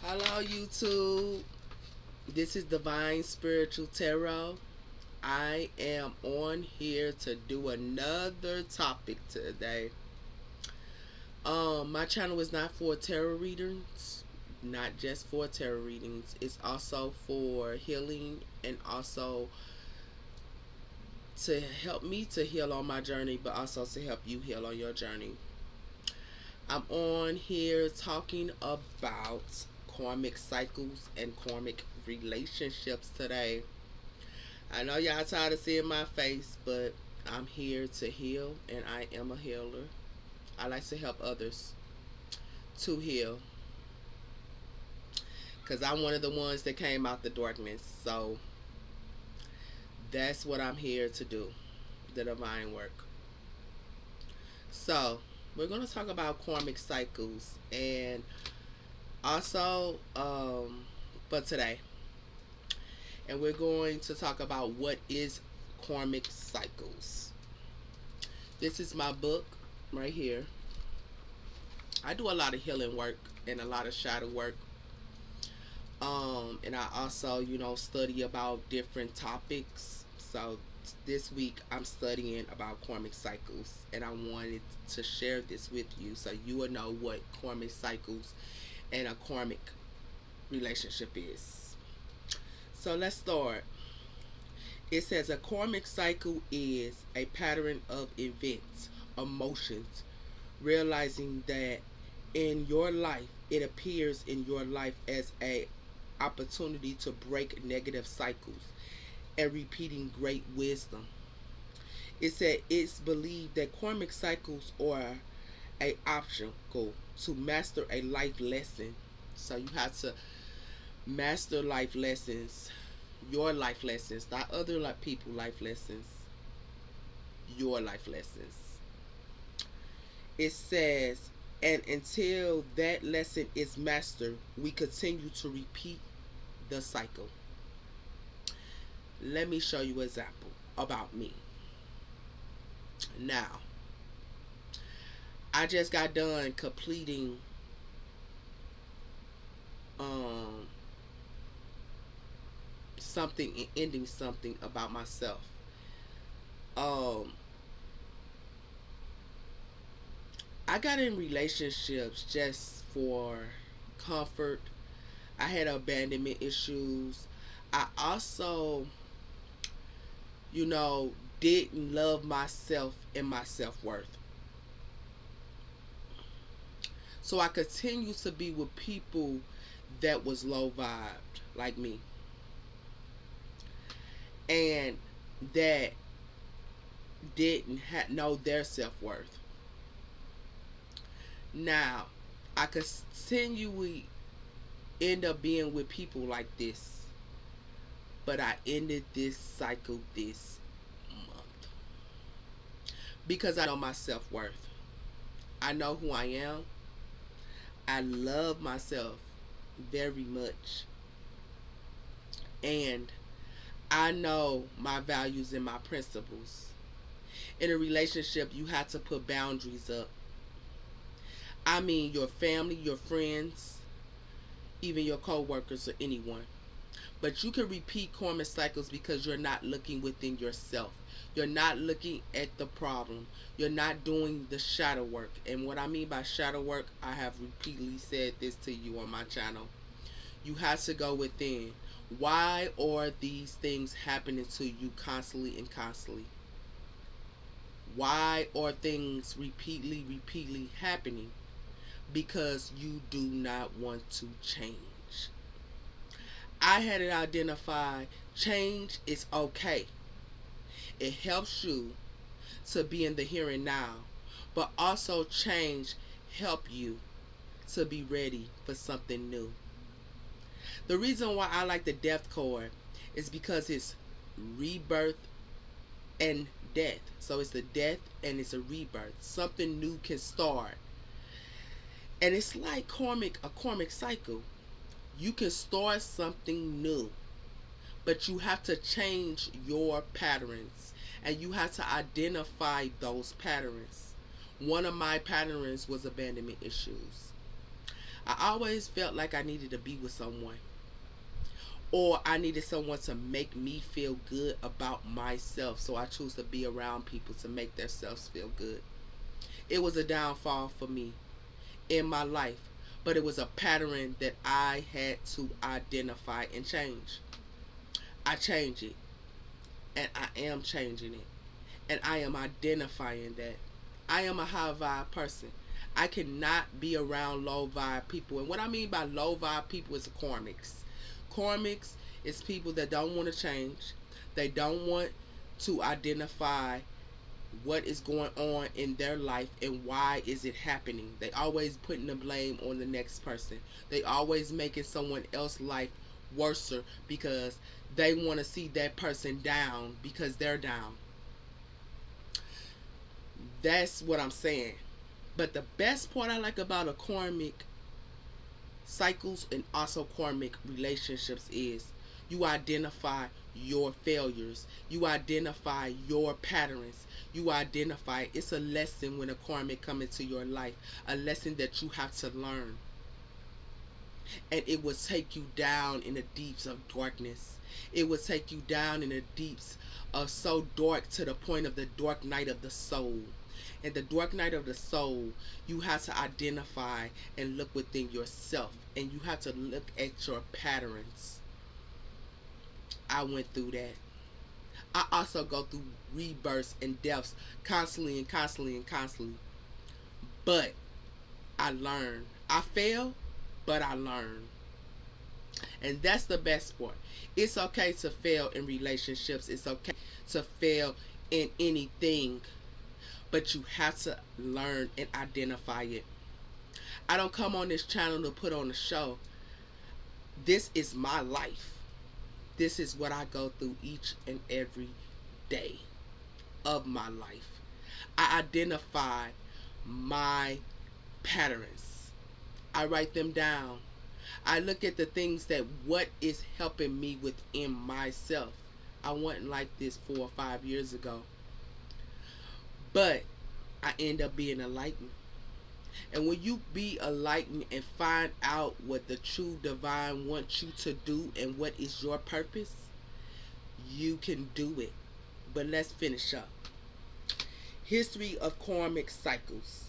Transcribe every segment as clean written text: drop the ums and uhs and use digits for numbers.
Hello, YouTube. This is Divine Spiritual Tarot. I am on here to do another topic today. My channel is not for tarot readings, not just for tarot readings. It's also for healing and also to help me to heal on my journey, but also to help you heal on your journey. I'm on here talking about karmic cycles and karmic relationships today. I know y'all tired of seeing my face, but I'm here to heal and I am a healer. I like to help others to heal because I'm one of the ones that came out the darkness. So that's what I'm here to do, the divine work. So we're going to talk about karmic cycles and also for today. And we're going to talk about what is karmic cycles. This is my book right here. I do a lot of healing work and a lot of shadow work. And I also, study about different topics. So this week I'm studying about karmic cycles, and I wanted to share this with you so you will know what karmic cycles and a karmic relationship is. So let's start. It says a karmic cycle is a pattern of events, emotions, realizing that in your life, it appears in your life as a opportunity to break negative cycles and repeating great wisdom. It said it's believed that karmic cycles are a obstacle to master a life lesson. So you have to master life lessons, your life lessons, not other people life lessons, your life lessons. It says, and until that lesson is mastered, we continue to repeat the cycle. Let me show you an example about me. Now, I just got done completing something and ending something about myself. I got in relationships just for comfort. I had abandonment issues. I also, didn't love myself and my self-worth. So I continued to be with people that was low vibed like me. And that didn't know their self-worth. Now, I continually end up being with people like this, but I ended this cycle this month because I know my self-worth. I know who I am. I love myself very much, and I know my values and my principles. In a relationship, you have to put boundaries up. I mean, your family, your friends, even your co-workers or anyone. But you can repeat karmic cycles because you're not looking within yourself. You're not looking at the problem. You're not doing the shadow work. And what I mean by shadow work, I have repeatedly said this to you on my channel. You have to go within. Why are these things happening to you constantly and constantly? Why are things repeatedly happening? Because you do not want to change. I had it identified. Change is okay. It helps you to be in the here and now, but also change help you to be ready for something new. The reason why I like the death card is because it's rebirth and death. So it's a death and it's a rebirth. Something new can start. And it's like a karmic cycle. You can start something new, but you have to change your patterns and you have to identify those patterns. One of my patterns was abandonment issues. I always felt like I needed to be with someone, or I needed someone to make me feel good about myself. So I choose to be around people to make themselves feel good. It was a downfall for me in my life, but it was a pattern that I had to identify and change. I changed it, and I am changing it, and I am identifying that I am a high vibe person. I cannot be around low vibe people. And what I mean by low vibe people is karmics. Karmics is people that don't want to change. They don't want to identify what is going on in their life and why is it happening. They always putting the blame on the next person. They always making someone else's life worse because they want to see that person down because they're down. That's what I'm saying. But the best part I like about a karmic cycles and also karmic relationships is you identify your failures. You identify your patterns. You identify it's a lesson when a karmic come into your life. A lesson that you have to learn. And it will take you down in the deeps of darkness. It will take you down in the deeps of so dark to the point of the dark night of the soul. And the dark night of the soul, you have to identify and look within yourself. And you have to look at your patterns. I went through that. I also go through rebirths and deaths constantly and constantly and constantly. But I learn. I fail, but I learn. And that's the best part. It's okay to fail in relationships. It's okay to fail in anything. But you have to learn and identify it. I don't come on this channel to put on a show. This is my life. This is what I go through each and every day of my life. I identify my patterns. I write them down. I look at the things that what is helping me within myself. I wasn't like this 4 or 5 years ago. But I end up being enlightened. And when you be enlightened and find out what the true divine wants you to do and what is your purpose, you can do it. But let's finish up. History of karmic cycles.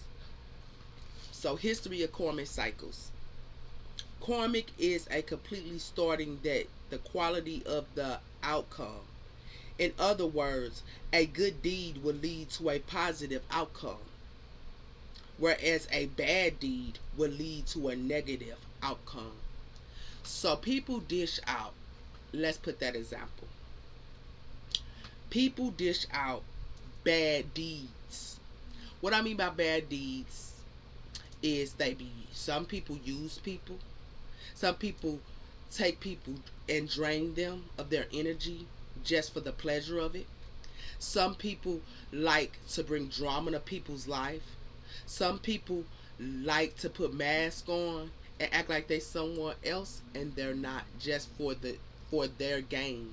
So history of karmic cycles. Karmic is a completely starting that the quality of the outcome. In other words, a good deed will lead to a positive outcome, whereas a bad deed will lead to a negative outcome. So people dish out, let's put that example. People dish out bad deeds. What I mean by bad deeds is some people use people. Some people take people and drain them of their energy just for the pleasure of it. Some people like to bring drama to people's life. Some people like to put masks on and act like they someone else and they're not, just for their gain.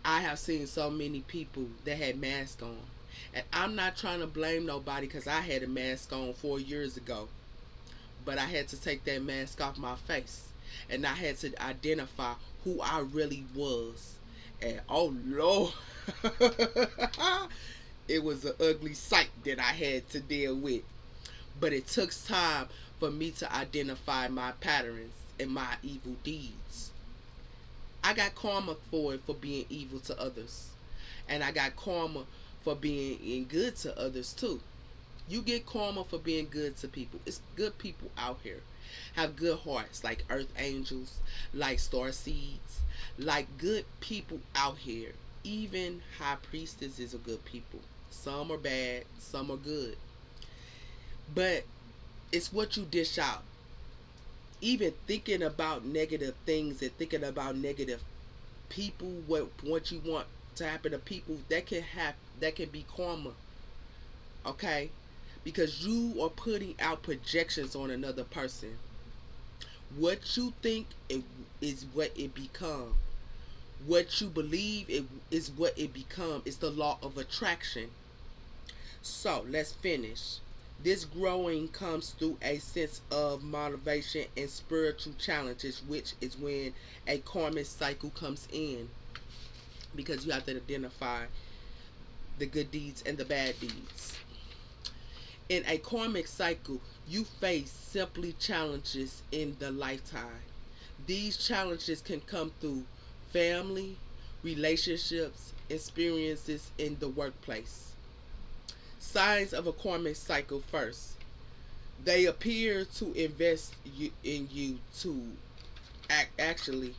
I have seen so many people that had masks on. And I'm not trying to blame nobody because I had a mask on 4 years ago. But I had to take that mask off my face. And I had to identify who I really was. And oh Lord, it was an ugly sight that I had to deal with. But it took time for me to identify my patterns and my evil deeds. I got karma for it for being evil to others. And I got karma for being good to others too. You get karma for being good to people. It's good people out here. Have good hearts like earth angels, like star seeds, like good people out here. Even high priestesses are good people. Some are bad, some are good. But it's what you dish out. Even thinking about negative things and thinking about negative people, what you want to happen to people, that can be karma. Okay? Because you are putting out projections on another person. What you think is what it becomes. What you believe is what it becomes. It's the law of attraction. So let's finish. This growing comes through a sense of motivation and spiritual challenges, which is when a karmic cycle comes in, because you have to identify the good deeds and the bad deeds. In a karmic cycle, you face simply challenges in the lifetime. These challenges can come through family, relationships, experiences in the workplace. Signs of a karmic cycle: first, they appear to invest in you to actually,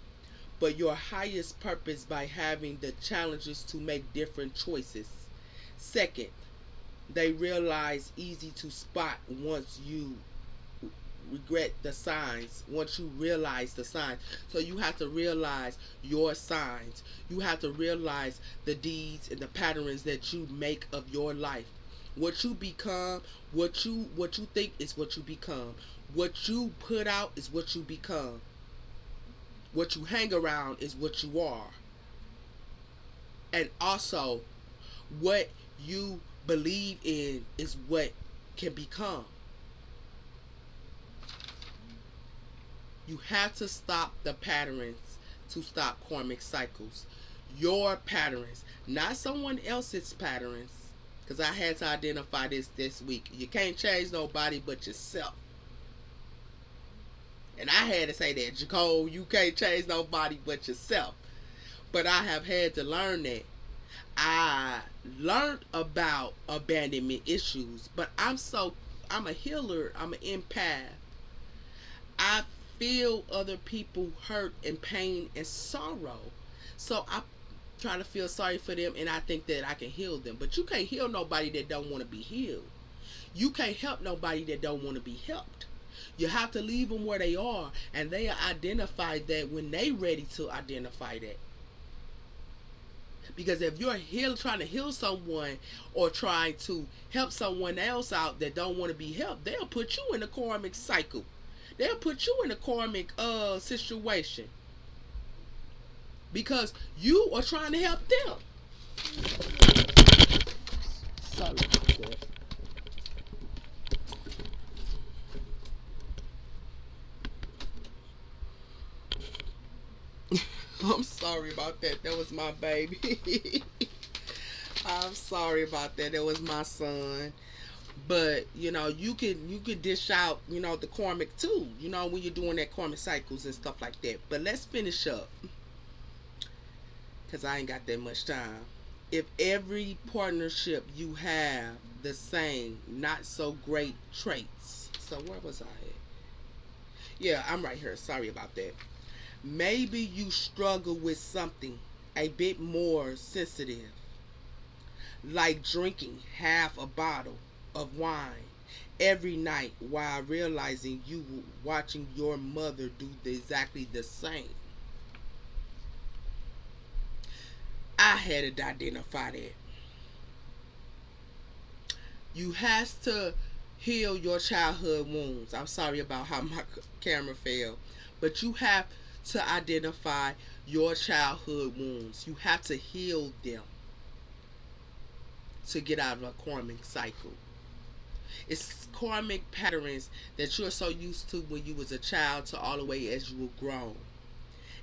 but your highest purpose by having the challenges to make different choices. Second, they realize easy to spot once you regret the signs, once you realize the signs. So you have to realize your signs. You have to realize the deeds and the patterns that you make of your life. What you become, what you think is what you become. What you put out is what you become. What you hang around is what you are. And also, what you believe in is what can become. You have to stop the patterns to stop karmic cycles. Your patterns, not someone else's patterns. Because I had to identify this week. You can't change nobody but yourself. And I had to say that, Jacole, you can't change nobody but yourself. But I have had to learn that. I learned about abandonment issues, but I'm a healer, I'm an empath. I feel other people hurt and pain and sorrow. So I try to feel sorry for them, and I think that I can heal them. But you can't heal nobody that don't want to be healed. You can't help nobody that don't want to be helped. You have to leave them where they are, and they identify that when they ready to identify that. Because if you're trying to heal someone or trying to help someone else out that don't want to be helped, they'll put you in a karmic cycle. They'll put you in a karmic situation because you are trying to help them. Sorry about that. I'm sorry about that. That was my baby. I'm sorry about that. That was my son. But you can dish out the karmic too. When you're doing that karmic cycles and stuff like that. But let's finish up because I ain't got that much time. If every partnership you have the same not so great traits. So where was I at? Yeah, I'm right here. Sorry about that. Maybe you struggle with something a bit more sensitive, like drinking half a bottle of wine every night while realizing you watching your mother do exactly the same. I had to identify that. You have to heal your childhood wounds. I'm sorry about how my camera fell, but you have to identify your childhood wounds. You have to heal them to get out of a karmic cycle. It's karmic patterns that you're so used to when you was a child to all the way as you were grown.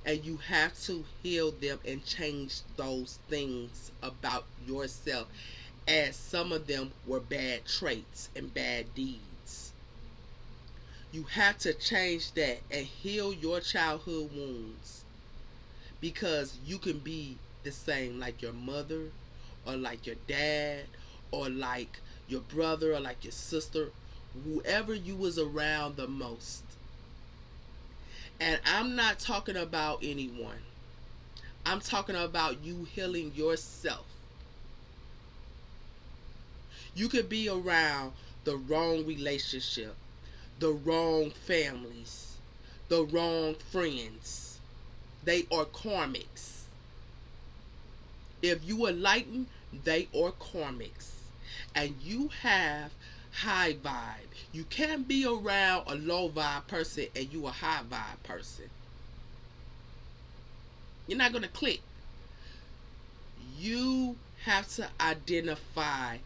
And you have to heal them and change those things about yourself, as some of them were bad traits and bad deeds. You have to change that and heal your childhood wounds, because you can be the same like your mother or like your dad or like your brother or like your sister, whoever you was around the most. And I'm not talking about anyone. I'm talking about you healing yourself. You could be around the wrong relationship, the wrong families, the wrong friends. They are karmics. If you are enlightened, they are karmics. And you have high vibe. You can't be around a low vibe person and you a high vibe person. You're not going to click. You have to identify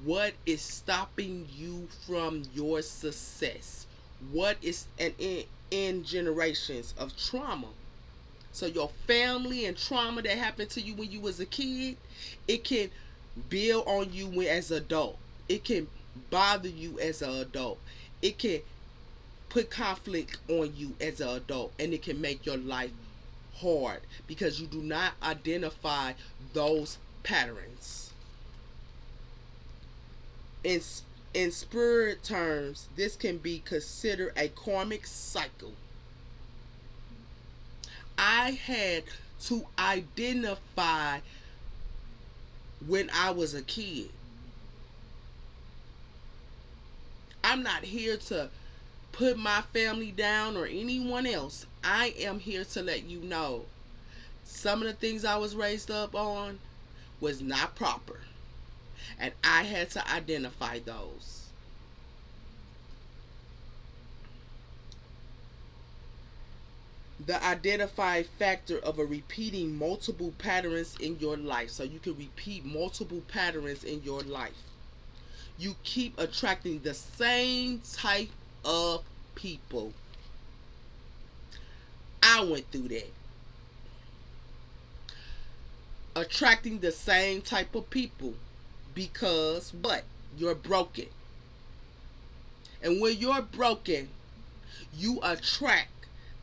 What is stopping you from your success? What is and in generations of trauma? So your family and trauma that happened to you when you was a kid, it can build on you when as an adult. It can bother you as an adult. It can put conflict on you as an adult, and it can make your life hard because you do not identify those patterns. In in spirit terms, this can be considered a karmic cycle. I had to identify when I was a kid. I'm not here to put my family down or anyone else. I am here to let you know some of the things I was raised up on was not proper. And I had to identify those. The identify factor of a repeating multiple patterns in your life. So you can repeat multiple patterns in your life. You keep attracting the same type of people. I went through that. Attracting the same type of people because what? You're broken. And when you're broken, you attract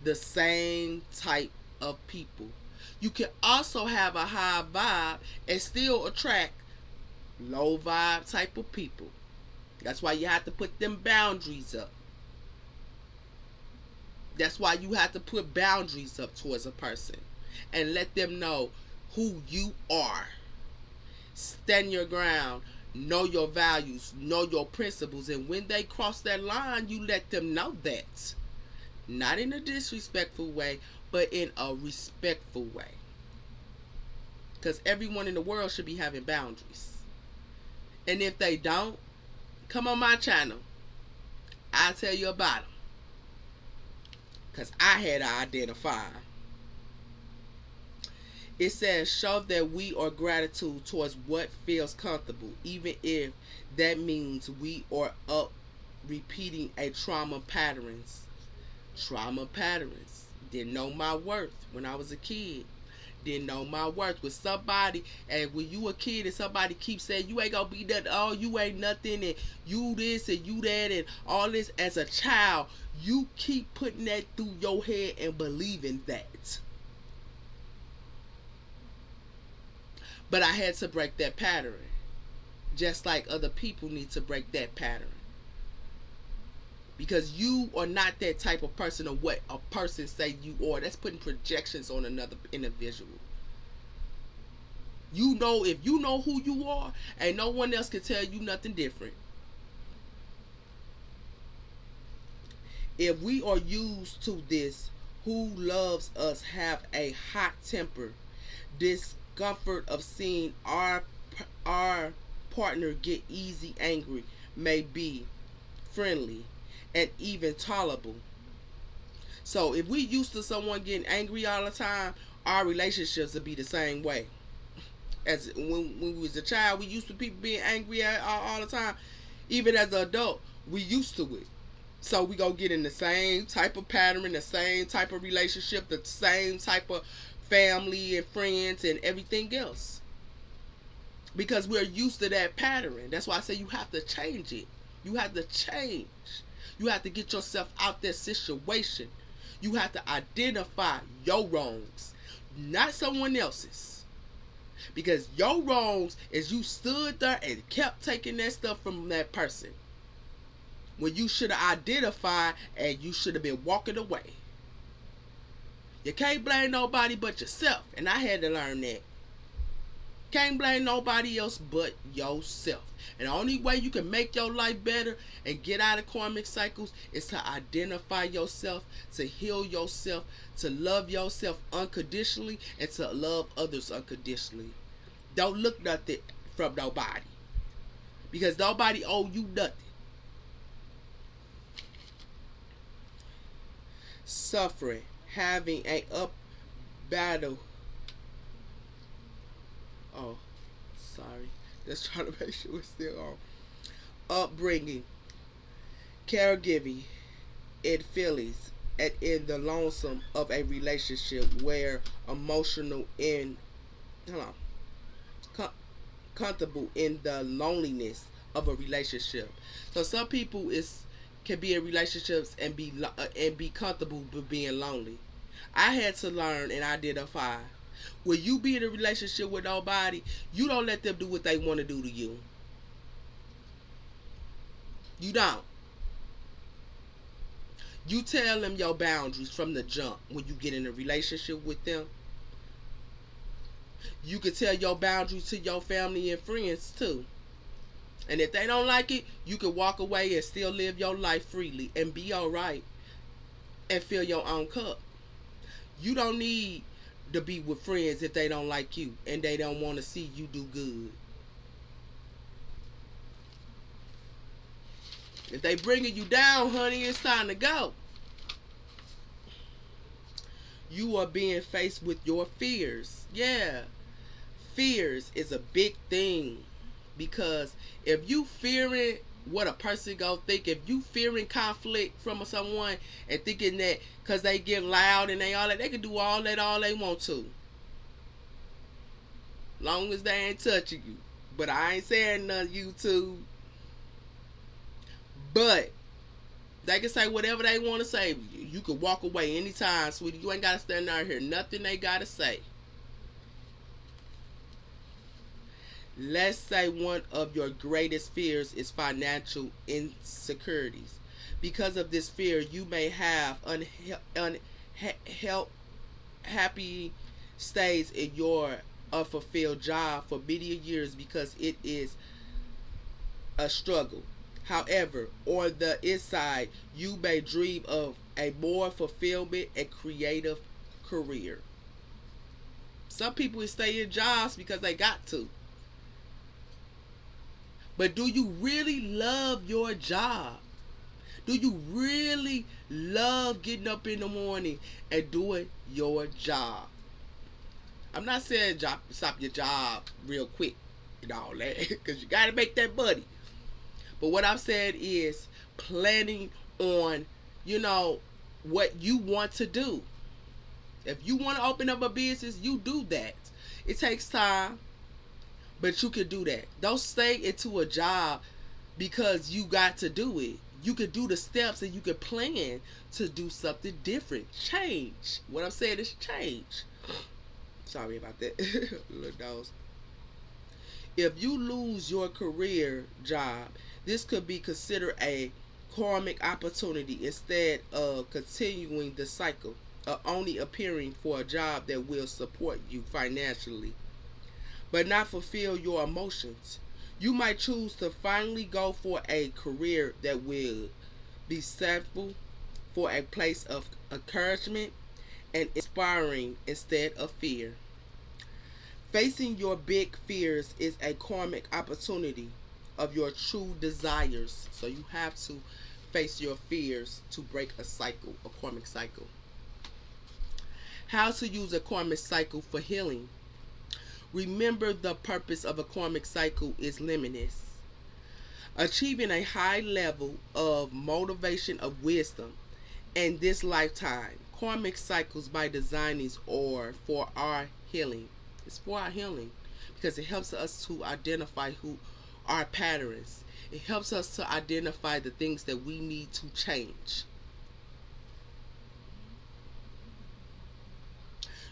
the same type of people. You can also have a high vibe and still attract low vibe type of people. That's why you have to put them boundaries up. That's why you have to put boundaries up towards a person and let them know who you are. Stand your ground. Know your values. Know your principles. And when they cross that line, you let them know that. Not in a disrespectful way, but in a respectful way. Because everyone in the world should be having boundaries. And if they don't, come on my channel. I'll tell you about them. Because I had to identify. It says, show that we are gratitude towards what feels comfortable, even if that means we are up repeating a trauma patterns. Trauma patterns. Didn't know my worth when I was a kid. Didn't know my worth with somebody, and when you a kid and somebody keeps saying you ain't gonna be nothing, oh you ain't nothing, and you this and you that and all this, as a child you keep putting that through your head and believing that. But I had to break that pattern, just like other people need to break that pattern. Because you are not that type of person, or what a person say you are. That's putting projections on another individual. You know, if you know who you are, and no one else can tell you nothing different. If we are used to this, who loves us have a hot temper, discomfort of seeing our partner get easy angry may be friendly and even tolerable. So if we used to someone getting angry all the time, our relationships would be the same way. As when we was a child, we used to people being angry all the time. Even as an adult, we used to it. So we gonna get in the same type of pattern, the same type of relationship, the same type of family and friends and everything else. Because we're used to that pattern. That's why I say you have to change it. You have to change. You have to get yourself out that situation. You have to identify your wrongs, not someone else's. Because your wrongs is you stood there and kept taking that stuff from that person, when you should have identified and you should have been walking away. You can't blame nobody but yourself. And I had to learn that. Can't blame nobody else but yourself. And the only way you can make your life better and get out of karmic cycles is to identify yourself, to heal yourself, to love yourself unconditionally, and to love others unconditionally. Don't look nothing from nobody, because nobody owe you nothing. Suffering, having a up battle. Oh, sorry. Just trying to make sure we're still on. Upbringing, caregiving, and feelings, and in the lonesome of a relationship where emotional and hold on, com- comfortable in the loneliness of a relationship. So some people is can be in relationships and be comfortable with being lonely. I had to learn and identify. When you be in a relationship with nobody, you don't let them do what they want to do to you. You don't. You tell them your boundaries from the jump when you get in a relationship with them. You can tell your boundaries to your family and friends too. And if they don't like it, you can walk away and still live your life freely and be alright and fill your own cup. You don't need to be with friends if they don't like you and they don't want to see you do good. If they bringing you down, honey, it's time to go. You are being faced with your fears. Yeah, fears is a big thing because if you fearing what a person gonna think, if you fearing conflict from someone and thinking that because they get loud and they all that, they can do all they want to, long as they ain't touching you. But I ain't saying none YouTube. But they can say whatever they want to say. You can walk away anytime, sweetie. You ain't gotta stand there and hear nothing they gotta say. Let's say one of your greatest fears is financial insecurities. Because of this fear, you may have happy stays in your unfulfilled job for many years because it is a struggle. However, on the inside, you may dream of a more fulfillment and creative career. Some people stay in jobs because they got to. But do you really love your job? Do you really love getting up in the morning and doing your job? I'm not saying stop your job real quick and all that because you got to make that money. But what I'm saying is planning on, you know, what you want to do. If you want to open up a business, you do that. It takes time, but you can do that. Don't stay into a job because you got to do it. You can do the steps and you can plan to do something different. Change. What I'm saying is change. Sorry about that. Little nose. If you lose your career job, this could be considered a karmic opportunity instead of continuing the cycle of only appearing for a job that will support you financially but not fulfill your emotions. You might choose to finally go for a career that will be stable, for a place of encouragement and inspiring instead of fear. Facing your big fears is a karmic opportunity of your true desires. So you have to face your fears to break a cycle, a karmic cycle. How to use a karmic cycle for healing. Remember, the purpose of a karmic cycle is limitless. Achieving a high level of motivation of wisdom in this lifetime. Karmic cycles by designing or for our healing. It's for our healing because it helps us to identify who our patterns. It helps us to identify the things that we need to change.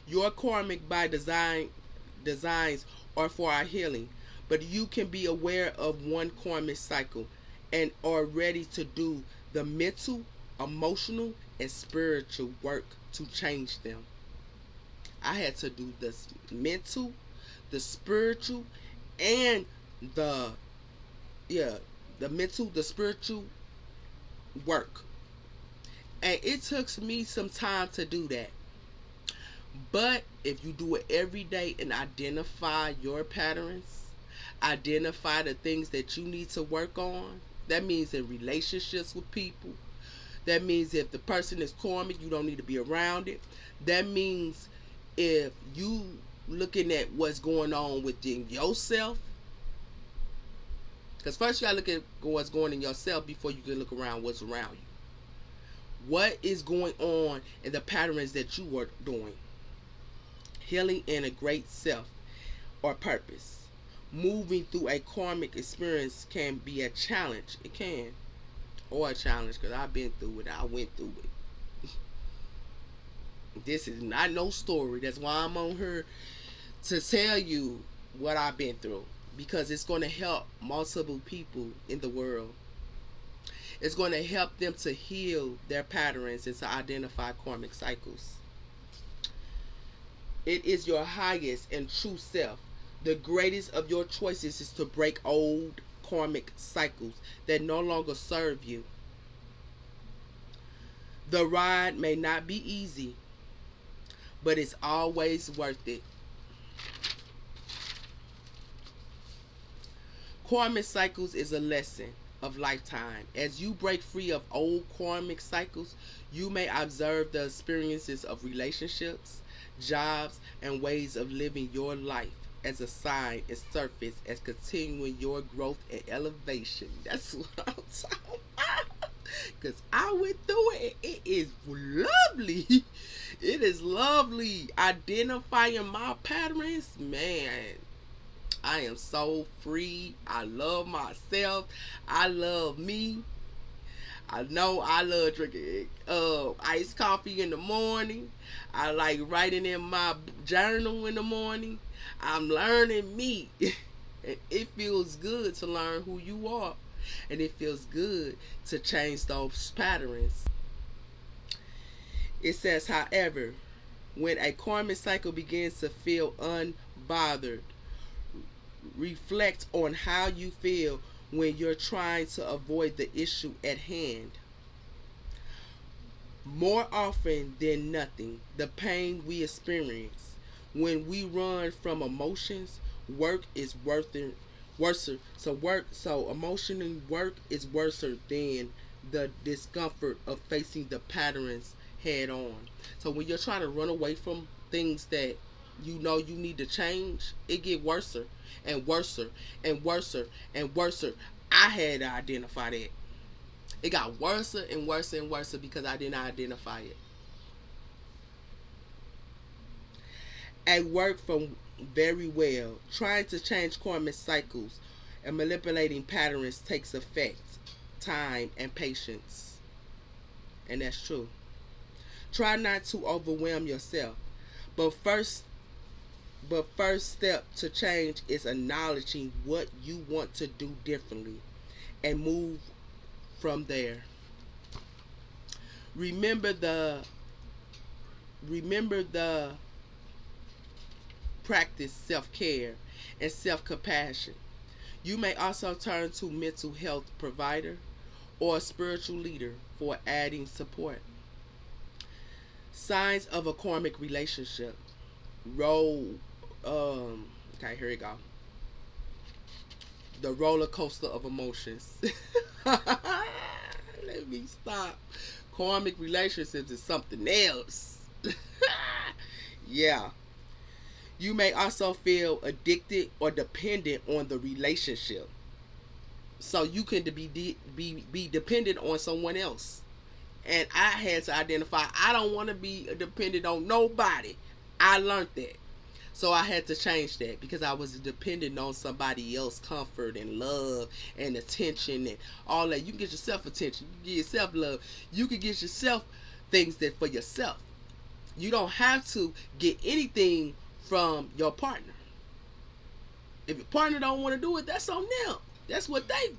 Your karmic by designs are for our healing, but you can be aware of one karmic cycle and are ready to do the mental, emotional, and spiritual work to change them. I had to do the mental, the spiritual, and the yeah, the mental, the spiritual work. And it took me some time to do that. But if you do it every day and identify your patterns, identify the things that you need to work on, that means in relationships with people. That means if the person is karmic, you don't need to be around it. That means if you looking at what's going on within yourself, Because first you gotta look at what's going in yourself before you can look around what's around you. What is going on in the patterns that you are doing? Healing in a great self or purpose. Moving through a karmic experience can be a challenge. It can. Or a challenge, because I've been through it. I went through it. This is not no story. That's why I'm on here to tell you what I've been through. Because it's going to help multiple people in the world. It's going to help them to heal their patterns and to identify karmic cycles. It is your highest and true self. The greatest of your choices is to break old karmic cycles that no longer serve you. The ride may not be easy, but it's always worth it. Karmic cycles is a lesson of lifetime. As you break free of old karmic cycles, you may observe the experiences of relationships, jobs, and ways of living your life as a sign and surface as continuing your growth and elevation. That's what I'm talking about. Because I went through it. It is lovely. It is lovely. Identifying my patterns, man. I am so free. I love myself. I love me. I know I love drinking iced coffee in the morning. I like writing in my journal in the morning. I'm learning me. And it feels good to learn who you are. And it feels good to change those patterns. It says, however, when a karmic cycle begins to feel unbothered, reflect on how you feel when you're trying to avoid the issue at hand. More often than nothing, the pain we experience when we run from emotions, work is worse. So emotional work is worse than the discomfort of facing the patterns head on. So when you're trying to run away from things that you know you need to change, it get worse and worse and worse and worse. I had to identify that. It got worse and worse and worse because I didn't identify it. I work from very well. Trying to change karmic cycles and manipulating patterns takes effect, time, and patience. And that's true. Try not to overwhelm yourself. But first step to change is acknowledging what you want to do differently and move from there. Remember the remember the practice self-care and self-compassion. You may also turn to mental health provider or a spiritual leader for adding support. Signs of a karmic relationship. Roll okay, here we go. The roller coaster of emotions. Let me stop. Karmic relationships is something else. Yeah. You may also feel addicted or dependent on the relationship. So you can be dependent on someone else. And I had to identify I don't want to be dependent on nobody. I learned that. So I had to change that because I was dependent on somebody else's comfort and love and attention and all that. You can get yourself attention. You can get yourself love. You can get yourself things that for yourself. You don't have to get anything from your partner. If your partner don't want to do it, that's on them. That's what they.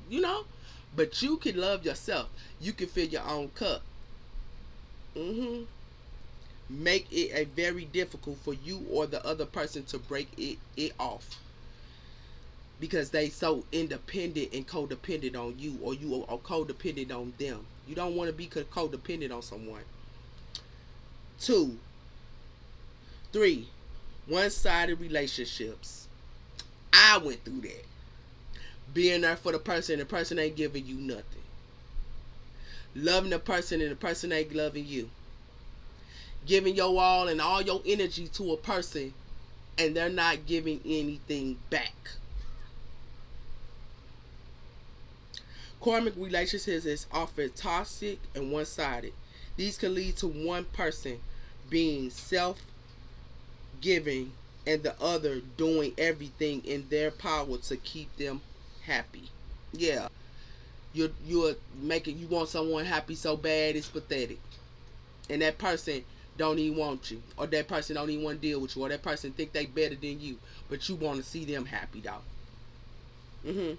But you can love yourself. You can fill your own cup. Make it a very difficult for you or the other person to break it off because they so independent and codependent on you, or you are codependent on them. You don't want to be codependent on someone. 2, 3, one-sided relationships. I went through that. Being there for the person ain't giving you nothing. Loving the person and the person ain't loving you. Giving your all and all your energy to a person and they're not giving anything back. Karmic relationships is often toxic and one-sided. These can lead to one person being self-giving and the other doing everything in their power to keep them happy. Yeah, you're making you want someone happy so bad it's pathetic, and that person don't even want you, or that person don't even want to deal with you, or that person think they better than you, but you want to see them happy though.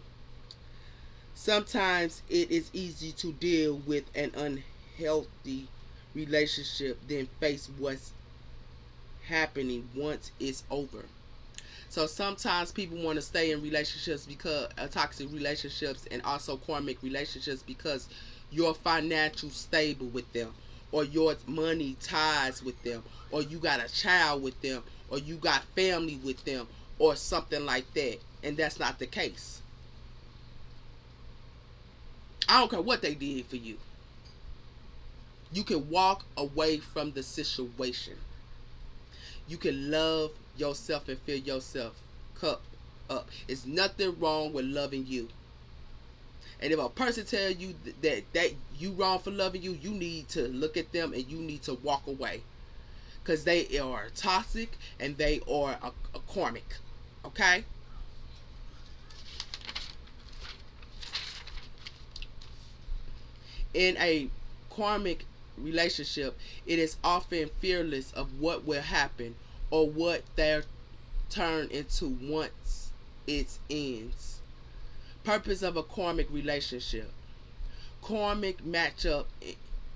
Sometimes it is easy to deal with an unhealthy relationship than face what's happening once it's over. So sometimes people want to stay in relationships because toxic relationships and also karmic relationships because you're financial stable with them, or your money ties with them, or you got a child with them, or you got family with them, or something like that. And that's not the case. I don't care what they did for you. You can walk away from the situation. You can love yourself and fill yourself cup up. It's nothing wrong with loving you. And if a person tell you that you wrong for loving you, you need to look at them and you need to walk away, because they are toxic and they are a karmic. Okay. In a karmic relationship, it is often fearless of what will happen or what they'll turn into once it ends. Purpose of a karmic relationship. Karmic matchup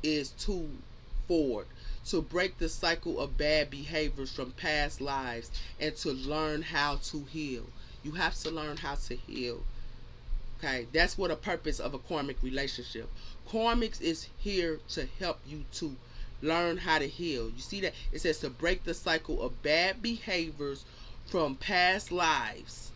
is twofold: to break the cycle of bad behaviors from past lives and to learn how to heal. You have to learn how to heal. Okay, that's what a purpose of a karmic relationship. Karmics is here to help you to learn how to heal. You see that it says to break the cycle of bad behaviors from past lives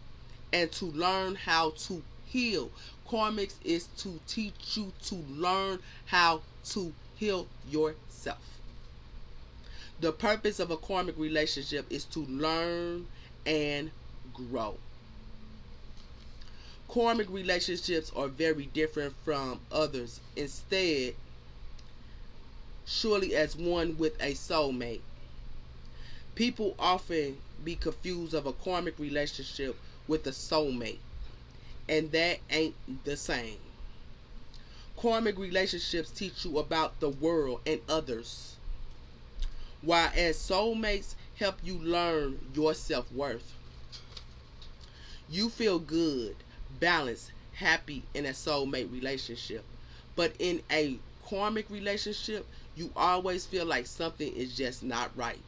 and to learn how to heal. Karmics is to teach you to learn how to heal yourself. The purpose of a karmic relationship is to learn and grow. Karmic relationships are very different from others. Instead, surely as one with a soulmate. People often be confused of a karmic relationship with a soulmate, and that ain't the same. Karmic relationships teach you about the world and others, while as soulmates help you learn your self-worth. You feel good, balanced, happy in a soulmate relationship. But in a karmic relationship, you always feel like something is just not right.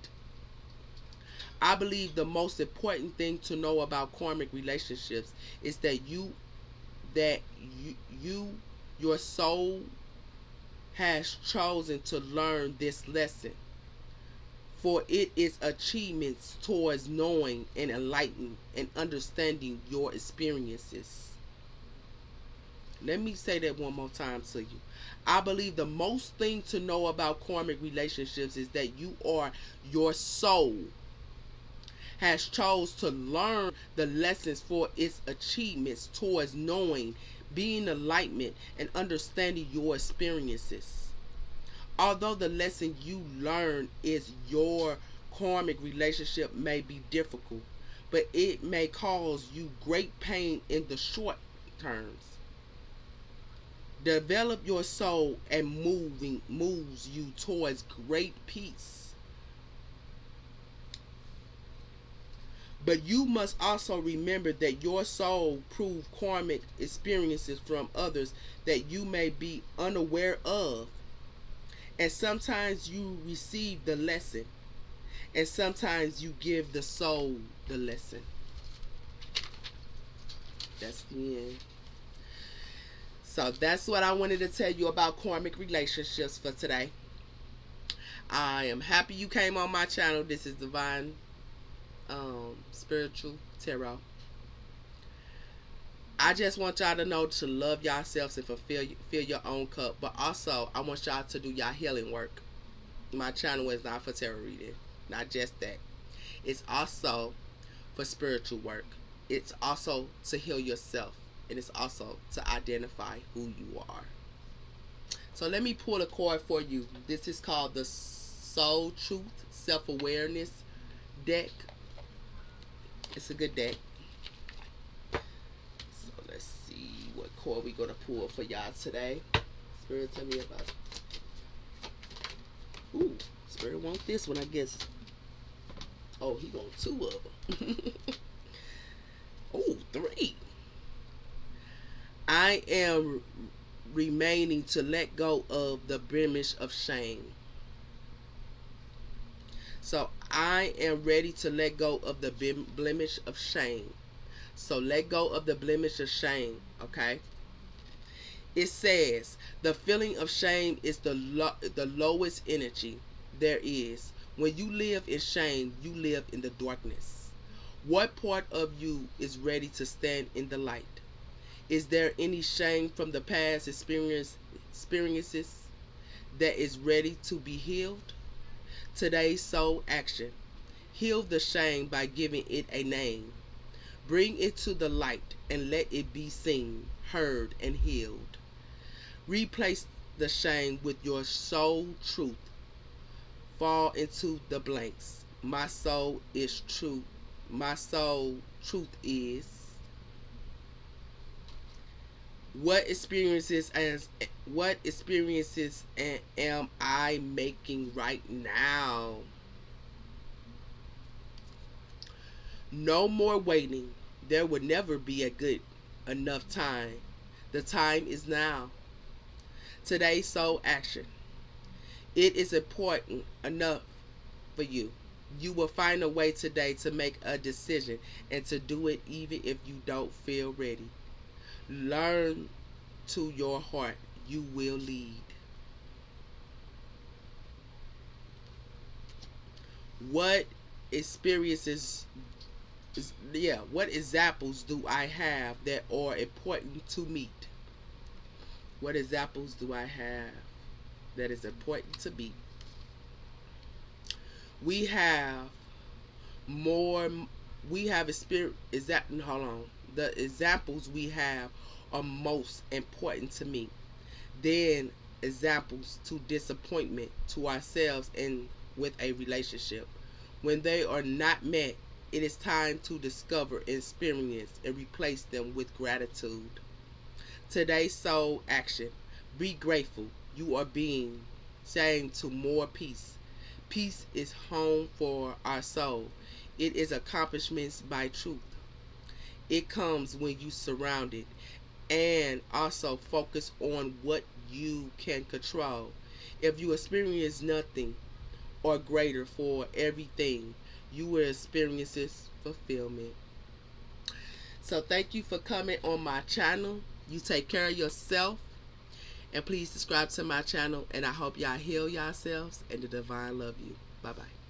I believe the most important thing to know about karmic relationships is that you your soul has chosen to learn this lesson, for it is achievements towards knowing and enlightening and understanding your experiences. Let me say that one more time to you. I believe the most thing to know about karmic relationships is that your soul has chose to learn the lessons for its achievements towards knowing, being enlightenment, and understanding your experiences. Although the lesson you learn is your karmic relationship may be difficult, but it may cause you great pain in the short terms. Develop your soul and moving moves you towards great peace. But you must also remember that your soul proved karmic experiences from others that you may be unaware of. And sometimes you receive the lesson, and sometimes you give the soul the lesson. That's the end. So that's what I wanted to tell you about karmic relationships for today. I am happy you came on my channel. This is Divine Spiritual Tarot. I just want y'all to know to love yourselves and fill your own cup. But also, I want y'all to do y'all healing work. My channel is not for tarot reading. Not just that. It's also for spiritual work. It's also to heal yourself. and it's also to identify who you are. So let me pull a card for you. This is called the Soul Truth Self Awareness deck. It's a good deck. So let's see what card we're gonna pull for y'all today. Spirit, tell me about it. Ooh, Spirit want this one, I guess. Oh, he want two of them. Oh, three. I am remaining to let go of the blemish of shame. So I am ready to let go of the blemish of shame. So let go of the blemish of shame, okay? It says the feeling of shame is the lowest energy there is. When you live in shame, you live in the darkness. What part of you is ready to stand in the light? Is there any shame from the past experiences that is ready to be healed? Today's soul action. Heal the shame by giving it a name. Bring it to the light and let it be seen, heard, and healed. Replace the shame with your soul truth. Fall into the blanks. My soul is true. My soul truth is what experiences am I making right now? No more waiting. There will never be a good enough time. The time is now. Today's soul action. It is important enough for you. You will find a way today to make a decision and to do it even if you don't feel ready. Learn to your heart. You will lead. What experiences what examples do I have that are important to meet? What examples do I have that is important to meet? We have more we have experience is that hold on. The examples we have are most important to me. Then examples to disappointment to ourselves and with a relationship. When they are not met, it is time to discover, experience, and replace them with gratitude. Today's soul action. Be grateful. You are being saying to more peace. Peace is home for our soul. It is accomplishments by truth. It comes when you surround it and also focus on what you can control. If you experience nothing or greater for everything, you will experience fulfillment. So thank you for coming on my channel. You take care of yourself and please subscribe to my channel, and I hope y'all heal yourselves and the divine love you. Bye bye.